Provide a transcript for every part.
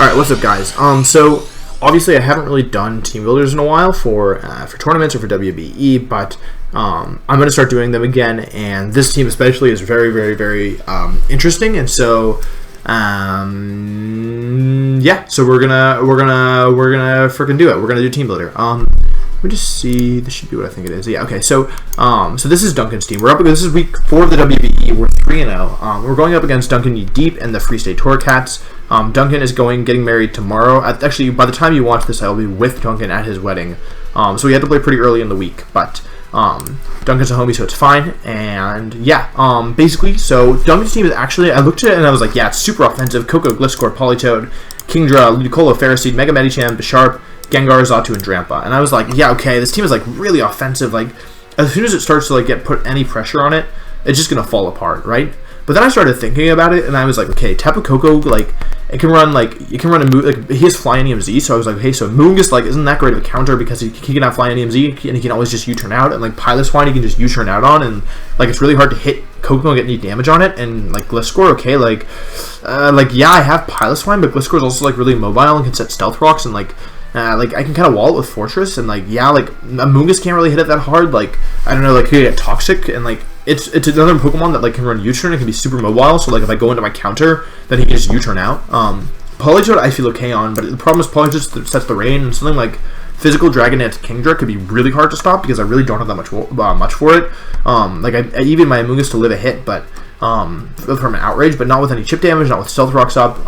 Alright, what's up guys? So obviously I haven't really done team builders in a while for tournaments or for WBE, but I'm going to start doing them again, and this team especially is very interesting, and so yeah, so we're gonna freaking do it. We're gonna do team builder. Let me just see. This should be what I think it is. Yeah. Okay. So this is Duncan's team. We're up. This is week 4 of the WBE. We're 3-0. We're going up against DuncanKneeDeep and the Free State Torracats. Duncan is getting married tomorrow. Actually, by the time you watch this, I'll be with Duncan at his wedding. So we had to play pretty early in the week, but Duncan's a homie, so it's fine. And yeah, basically, so Duncan's team is actually, I looked at it and I was like, yeah, it's super offensive. Coco, Gliscor, Polytoad, Kingdra, Ludicolo, Ferroseed, Mega Medicham, Bisharp, Gengar, Xatu, and Drampa. And I was like, yeah, okay, this team is like really offensive. Like, as soon as it starts to like put any pressure on it, it's just gonna fall apart, right? But then I started thinking about it, and I was like, okay, Tapu Koko, like, it can run a move, like, he has Flying EMZ, so I was like, hey, so Moongus, like, isn't that great of a counter, because he can have Flying EMZ, and he can always just U-turn out, and, like, Piloswine, he can just U-turn out on, and, like, it's really hard to hit Koko and get any damage on it, and, like, Gliscor, okay, like, yeah, I have Piloswine, but Gliscor's also, like, really mobile and can set Stealth Rocks, and, like, I can kind of wall it with Fortress, and, like, yeah, like, a Moongus can't really hit it that hard, like, I don't know, like, he could get Toxic, and, like, it's another Pokemon that, like, can run U-turn and can be super mobile, so, like, if I go into my counter, then he can just U-turn out. Polytoad I feel okay on, but the problem is Polytoad sets the rain, and something like Physical Dragonite Kingdra could be really hard to stop, because I really don't have that much for it. Like, I even my Moongus to live a hit, but, from an Outrage, but not with any chip damage, not with Stealth Rocks up.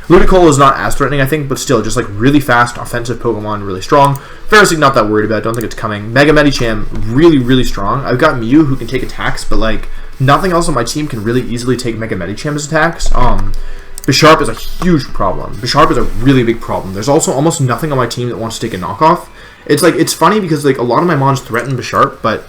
Ludicolo is not as threatening, I think, but still, just like really fast, offensive Pokemon, really strong. Ferroseed, not that worried about it, don't think it's coming. Mega Medicham, really strong. I've got Mew who can take attacks, but like nothing else on my team can really easily take Mega Medicham's attacks. Bisharp is a huge problem. Bisharp is a really big problem. There's also almost nothing on my team that wants to take a knockoff. It's like, it's funny because like a lot of my mons threaten Bisharp, but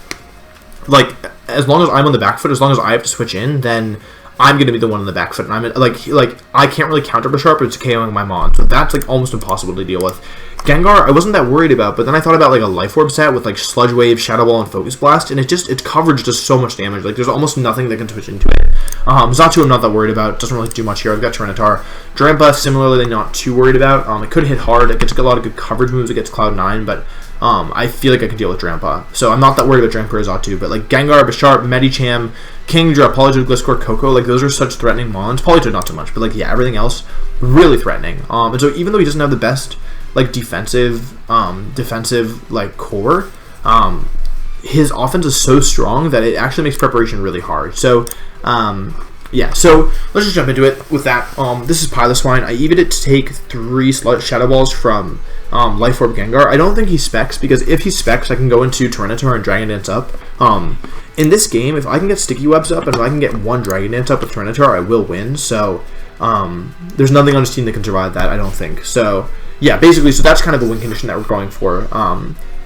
like as long as I'm on the back foot, as long as I have to switch in, then I'm going to be the one on the back foot, and I'm like I can't really counter Bisharp, but it's KOing my mon, so that's like almost impossible to deal with. Gengar, I wasn't that worried about, but then I thought about like a Life Orb set with like Sludge Wave, Shadow Ball, and Focus Blast, and its coverage does so much damage. Like there's almost nothing that can switch into it. Xatu I'm not that worried about, doesn't really do much here. I've got Tyranitar. Drampa, similarly not too worried about. It could hit hard, it gets a lot of good coverage moves against Cloud9, but I feel like I can deal with Drampa. So I'm not that worried about Drampa or Xatu, but like Gengar, Bisharp, Medicham, Kingdra, Polytoad, Gliscor, Coco, like those are such threatening mons. Polytoad not so much, but like yeah, everything else really threatening. And so even though he doesn't have the best like defensive like core, his offense is so strong that it actually makes preparation really hard. So yeah, so let's just jump into it with that. This is Piloswine. I evened it to take 3 Shadow Balls from Life Orb Gengar. I don't think he specs, because if he specs, I can go into Tyranitar and Dragon Dance up. In this game, if I can get Sticky Webs up and if I can get 1 Dragon Dance up with Tyranitar, I will win. So there's nothing on his team that can survive that, I don't think. So yeah, basically, so that's kind of the win condition that we're going for.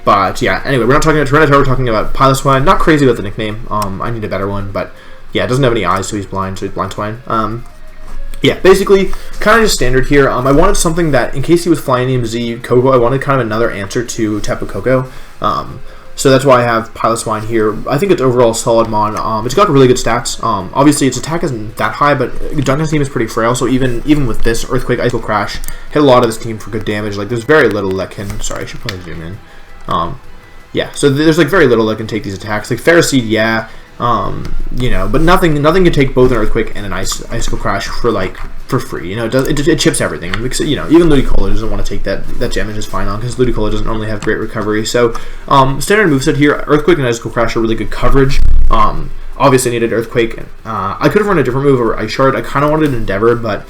But yeah, anyway, we're not talking about Tyranitar, we're talking about Piloswine. Not crazy about the nickname. I need a better one, but yeah, it doesn't have any eyes, so he's blind, Swine. Yeah, basically, kind of just standard here. I wanted something that, in case he was Flying EMZ Coco, I wanted kind of another answer to Tapu Koko. So that's why I have Piloswine here. I think it's overall solid mon. It's got really good stats. Obviously, its attack isn't that high, but Duncan's team is pretty frail, so even with this, Earthquake, Ice Crash, hit a lot of this team for good damage. Like, there's very little that can... Sorry, I should probably zoom in. Yeah, so there's, like, very little that can take these attacks. Like, Ferroseed, yeah, you know, but nothing can take both an Earthquake and an Icicle Crash for free. You know, it chips everything. You know, even Ludicolo doesn't want to take that damage is fine on, because Ludicolo doesn't normally have great recovery. So standard moveset here, Earthquake and Icicle Crash are really good coverage. Obviously I needed Earthquake. I could have run a different move over Ice Shard. I kind of wanted Endeavor, but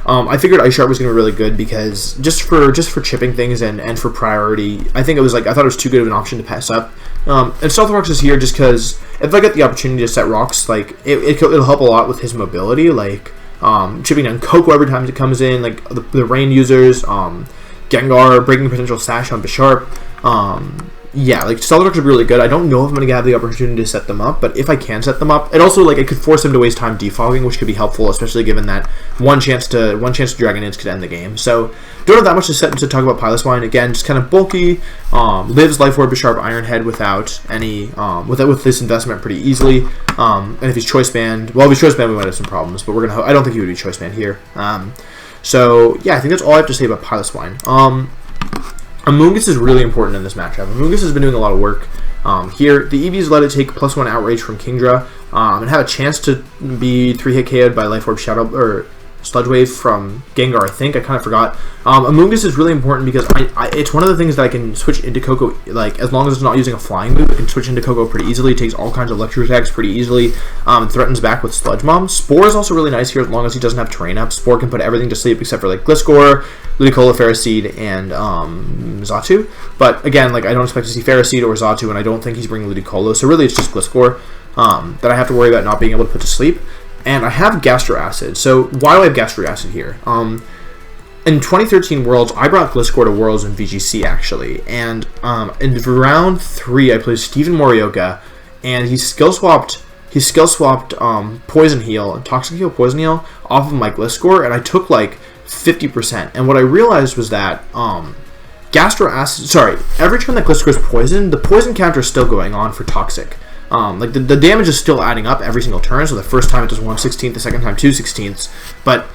I figured Ice Shard was going to be really good, because just for chipping things and for priority, I think it was like, I thought it was too good of an option to pass up. And Stealth Rocks is here just because if I get the opportunity to set rocks, like it'll help a lot with his mobility, like chipping down Coco every time it comes in, like the rain users, Gengar, breaking potential sash on Bisharp. Yeah, like Stealth Rocks are really good. I don't know if I'm going to have the opportunity to set them up, but if I can set them up, it also like it could force him to waste time defogging, which could be helpful, especially given that one chance to Dragon Dance could end the game. So don't have that much to talk about Piloswine. Again, just kind of bulky, lives Life Orb, Bisharp, Iron Head without any with this investment pretty easily. And if he's Choice Band, well, if he's Choice Band, we might have some problems, but I don't think he would be Choice Band here. So yeah, I think that's all I have to say about Pilot Swine. Amoonguss is really important in this matchup. Amoonguss has been doing a lot of work here. The EVs let it take +1 outrage from Kingdra and have a chance to be 3-hit KO'd by Life Orb Shadow or Sludge Wave from Gengar, I think. I kind of forgot. Amoonguss is really important because it's one of the things that I can switch into Coco, like, as long as it's not using a flying move, I can switch into Coco pretty easily. It takes all kinds of electric attacks pretty easily. Threatens back with Sludge Bomb. Spore is also really nice here as long as he doesn't have terrain up. Spore can put everything to sleep except for, like, Gliscor, Ludicolo, Ferroseed, and Xatu. But, again, like, I don't expect to see Ferroseed or Xatu, and I don't think he's bringing Ludicolo, so really it's just Gliscor that I have to worry about not being able to put to sleep. And I have Gastro Acid. So why do I have Gastro Acid here? In 2013 Worlds, I brought Gliscor to Worlds in VGC actually, and in round 3 I played Steven Morioka, and he skill swapped Poison Heal, Toxic Heal, Poison Heal off of my Gliscor, and I took like 50%. And what I realized was that Gastro Acid, sorry, every turn that Gliscor is poisoned, the poison counter is still going on for Toxic. Like the damage is still adding up every single turn, so the first time it does 1/16, the second time 2/16, but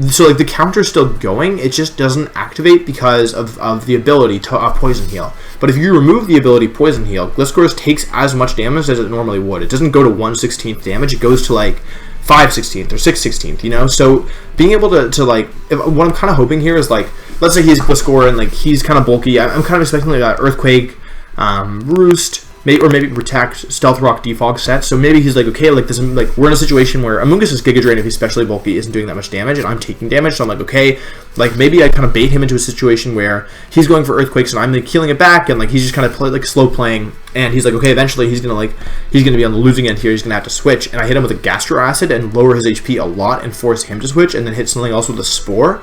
so like the counter is still going, it just doesn't activate because of the ability to Poison Heal. But if you remove the ability Poison Heal, Gliscor takes as much damage as it normally would. It doesn't go to 1/16 damage, it goes to like 5/16 or 6/16, you know? So being able to like, what I'm kind of hoping here is like, let's say he's Gliscor and like he's kind of bulky, I'm kind of expecting like that Earthquake, Roost, maybe Protect, Stealth Rock, Defog set. So maybe he's like, okay, like this, like we're in a situation where Amoonguss' Giga Drain, if he's especially bulky, isn't doing that much damage, and I'm taking damage. So I'm like, okay, like maybe I kind of bait him into a situation where he's going for Earthquakes and I'm like healing it back, and like he's just kind of like slow playing, and he's like, okay, eventually he's gonna be on the losing end here. He's gonna have to switch, and I hit him with a Gastro Acid and lower his HP a lot and force him to switch, and then hit something else with a Spore.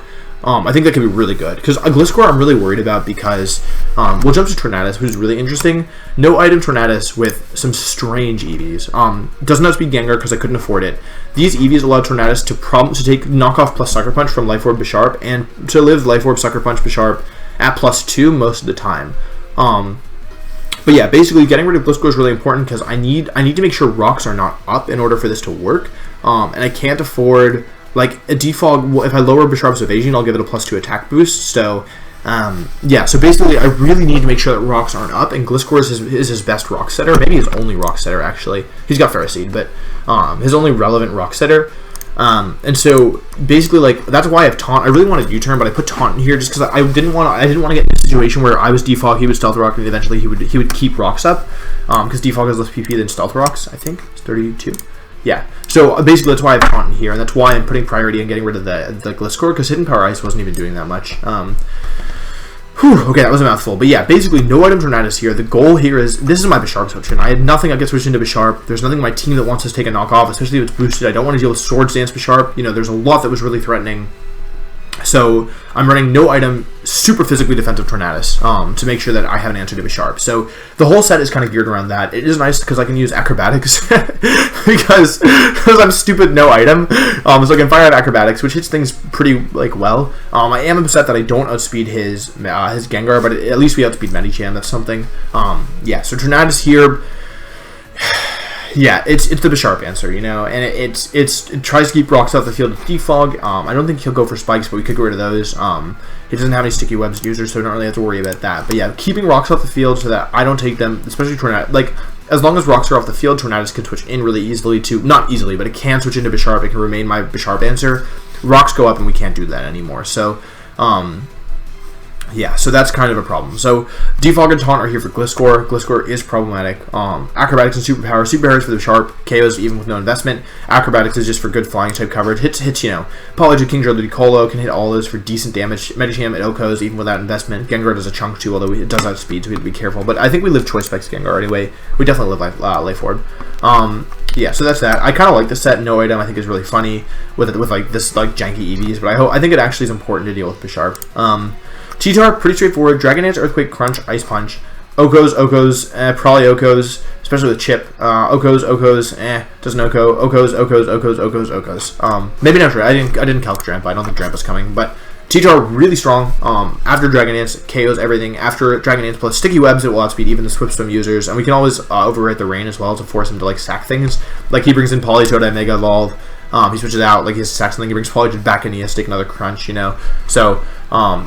I think that could be really good, because a Gliscor I'm really worried about because we'll jump to Tornadus, who's really interesting. No item Tornadus with some strange EVs. Doesn't outspeed Gengar because I couldn't afford it. These EVs allow Tornadus to take knockoff plus Sucker Punch from Life Orb Bisharp and to live Life Orb Sucker Punch Bisharp at +2 most of the time. But yeah, basically getting rid of Gliscor is really important because I need to make sure rocks are not up in order for this to work, and I can't afford. Like, a Defog, if I lower Bisharp's evasion, I'll give it a +2 attack boost. So, yeah, so basically, I really need to make sure that rocks aren't up, and Gliscor is his best rock setter. Maybe his only rock setter, actually. He's got Ferroseed, but his only relevant rock setter. And so, basically, like, that's why I have Taunt. I really wanted U-turn, but I put Taunt in here just because I didn't want to get in a situation where I was Defog, he would Stealth Rock, and eventually he would keep rocks up. Because Defog has less PP than Stealth Rocks, I think. It's 32. Yeah, so basically that's why I have Taunt in here, and that's why I'm putting priority on getting rid of the Gliscor, because Hidden Power Ice wasn't even doing that much. Okay, that was a mouthful. But yeah, basically no item Tornadus here. The goal here is, this is my Bisharp switch-in. I had nothing I get switched into Bisharp. There's nothing in my team that wants us to take a knockoff, especially if it's boosted. I don't want to deal with Swords Dance Bisharp. You know, there's a lot that was really threatening. So I'm running no item super physically defensive Tornadus to make sure that I have an answer to Bisharp. So the whole set is kind of geared around that. It is nice because I can use Acrobatics because I'm stupid no item. So I can fire out Acrobatics, which hits things pretty like well. I am upset that I don't outspeed his Gengar, but at least we outspeed Medicham. That's something. Yeah, so Tornadus here. Yeah, it's the Bisharp answer, you know, and it tries to keep rocks off the field with Defog. I don't think he'll go for spikes, but we could get rid of those. He doesn't have any sticky webs users, so we don't really have to worry about that. But yeah, keeping rocks off the field so that I don't take them, especially Tornadus. Like, as long as rocks are off the field, Tornadus can switch in really easily to, not easily, but it can switch into Bisharp. It can remain my Bisharp answer. Rocks go up and we can't do that anymore. So, yeah, so that's kind of a problem. So Defog and Taunt are here for Gliscor. Gliscor is problematic. Acrobatics and Superpower. Superpower is for the Sharp. KOs even with no investment. Acrobatics is just for good flying type coverage. Hits you know, Polyjuice, Kingdra, Ludicolo can hit all those for decent damage. Medicham and Okos even without investment. Gengar does a chunk too, although it does outspeed, so we have to be careful. But I think we live Choice Specs Gengar anyway. We definitely live Life Orb. Yeah, so that's that. I kind of like this set. No item I think is really funny with like this like janky EVs, but I think it actually is important to deal with Bisharp. Cheetar, pretty straightforward. Dragon Dance, Earthquake, Crunch, Ice Punch. Okos, probably Okos, especially with Chip. Okos, doesn't Okos. Maybe not sure. I didn't calc Drampa. I don't think Drampa's coming, but Cheetar really strong. After Dragon Dance, KOs everything. After Dragon Dance plus Sticky Webs, it will outspeed even the Swift Swim users, and we can always overwrite the Rain as well to force him to like sack things. Like he brings in Politoed, Mega Evolve. He switches out, like, he has Saxon, he brings Polytoad back in, he has to take another crunch, you know. So,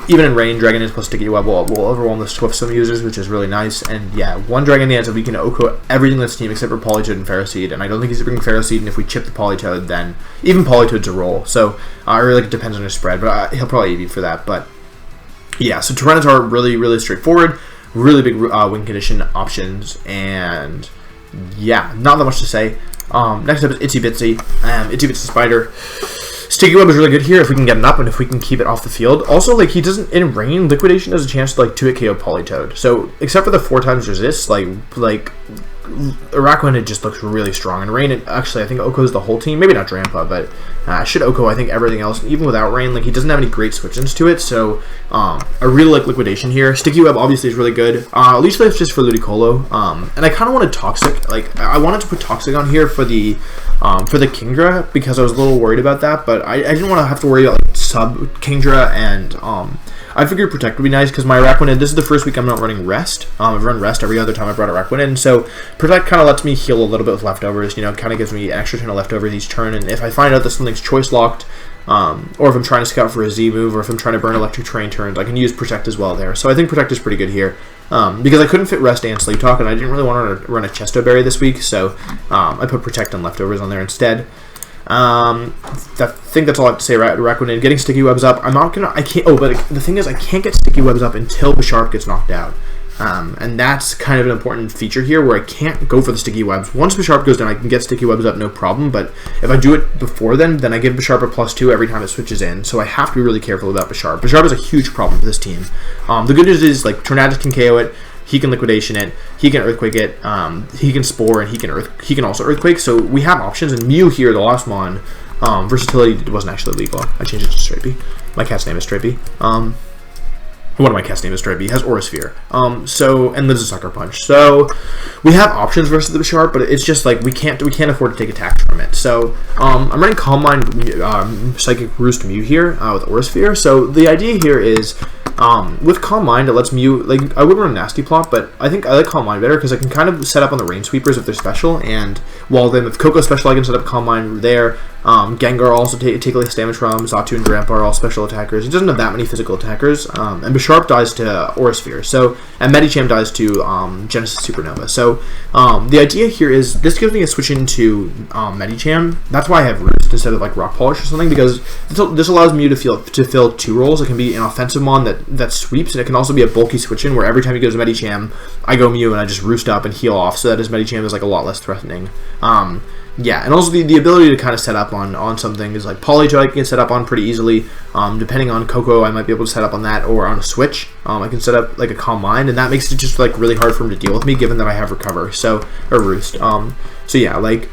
even in rain, Dragon Dance plus Sticky Web will overwhelm the Swift some users, which is really nice. And yeah, one Dragon Dance, and we can OHKO everything that's team except for Polytoad and Ferroseed. And I don't think he's bringing Ferroseed, and if we chip the Polytoad, then even Polytoad's a roll. So, it really depends on his spread, but he'll probably EV for that. But yeah, so Tyranids are really, really straightforward, really big win condition options, and yeah, not that much to say. Next up is Itsy Bitsy. Itsy Bitsy Spider. Sticky Web is really good here if we can get it up and if we can keep it off the field. Also, like, he doesn't, in rain, Liquidation has a chance to, like, 2-hit KO Polytoad. So, except for the 4 times resist, like Araquanid just looks really strong. In rain, actually, I think OHKO's the whole team. Maybe not Drampa, but should OHKO, I think, everything else. Even without rain, like, he doesn't have any great switch-ins to it. So, I really like Liquidation here. Sticky Web, obviously, is really good. Leech Life just for Ludicolo. And I kind of wanted Toxic. Like, I wanted to put Toxic on here for the Kingdra, because I was a little worried about that, but I didn't want to have to worry about, like, sub-Kingdra, and I figured Protect would be nice, because my Araquanid, this is the first week I'm not running Rest. I've run Rest every other time I brought Araquanid, so Protect kind of lets me heal a little bit with leftovers, you know, kind of gives me an extra turn of leftovers each turn, and if I find out that something's choice locked, or if I'm trying to scout for a Z move, or if I'm trying to burn Electric Terrain turns, I can use Protect as well there. So I think Protect is pretty good here. Because I couldn't fit Rest and Sleep Talk, and I didn't really want to run a Chesto Berry this week, so I put Protect and Leftovers on there instead. I think that's all I have to say about Araquanid. Getting Sticky Webs up, but the thing is, I can't get Sticky Webs up until Bisharp gets knocked out. And that's kind of an important feature here, where I can't go for the Sticky Webs. Once Bisharp goes down, I can get Sticky Webs up, no problem, but if I do it before then I give Bisharp a +2 every time it switches in, so I have to be really careful about Bisharp. Bisharp is a huge problem for this team. The good news is, like, Tornadus can KO it, he can Liquidation it, he can Earthquake it, he can Spore, and he can also Earthquake, so we have options, and Mew here, the last one, versatility wasn't actually legal. I changed it to Stripey. My cat's name is Stripey. One of my cat's name is Stripey. He has Aura Sphere. And lives a Sucker Punch. So we have options versus the Bisharp, but it's just like we can't afford to take attacks from it. So I'm running Calm Mind, Psychic Roost Mew here with Aura Sphere. So the idea here is with Calm Mind, it lets Mew, like, I would run Nasty Plot, but I think I like Calm Mind better because I can kind of set up on the Rain Sweepers if they're special, and while then if Coco's special, I can set up Calm Mind there. Gengar also take less damage from. Xatu and Grandpa are all special attackers. He doesn't have that many physical attackers. And Bisharp dies to Aura Sphere. So, and Medicham dies to Genesis Supernova. So the idea here is this gives me a switch into Medicham. That's why I have Roost instead of like Rock Polish or something, because this allows me to fill 2 roles. It can be an offensive mon that sweeps, and it can also be a bulky switch in where every time he goes to Medicham, I go Mew and I just Roost up and heal off, so that his Medicham is like a lot less threatening. Yeah, and also the ability to kind of set up on something is like Polytoad I can set up on pretty easily. Depending on Coco, I might be able to set up on that, or on a switch. I can set up like a Calm Mind, and that makes it just like really hard for him to deal with me, given that I have Recover, or Roost. So yeah, like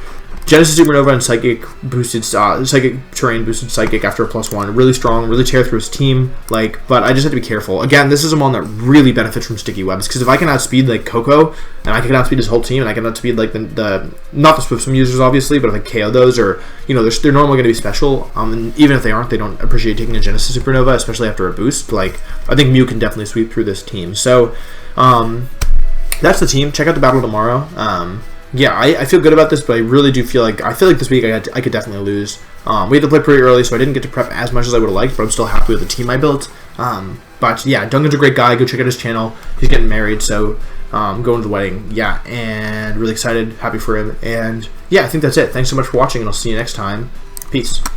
Genesis Supernova and Psychic boosted Psychic Terrain boosted Psychic after a +1. Really strong, really tear through his team. Like, but I just have to be careful. Again, this is a mon that really benefits from Sticky Webs, because if I can outspeed like Coco, and I can outspeed his whole team, and I can outspeed like the not the Swiftsum users obviously, but if I KO those, or you know, they're normally going to be special. And even if they aren't, they don't appreciate taking a Genesis Supernova, especially after a boost. Like, I think Mew can definitely sweep through this team. So, that's the team. Check out the battle tomorrow. Yeah, I feel good about this, but I really do feel like this week I could definitely lose. We had to play pretty early, so I didn't get to prep as much as I would have liked, but I'm still happy with the team I built. But yeah, Duncan's a great guy. Go check out his channel. He's getting married, so going to the wedding. Yeah, and really excited, happy for him. And yeah, I think that's it. Thanks so much for watching, and I'll see you next time. Peace.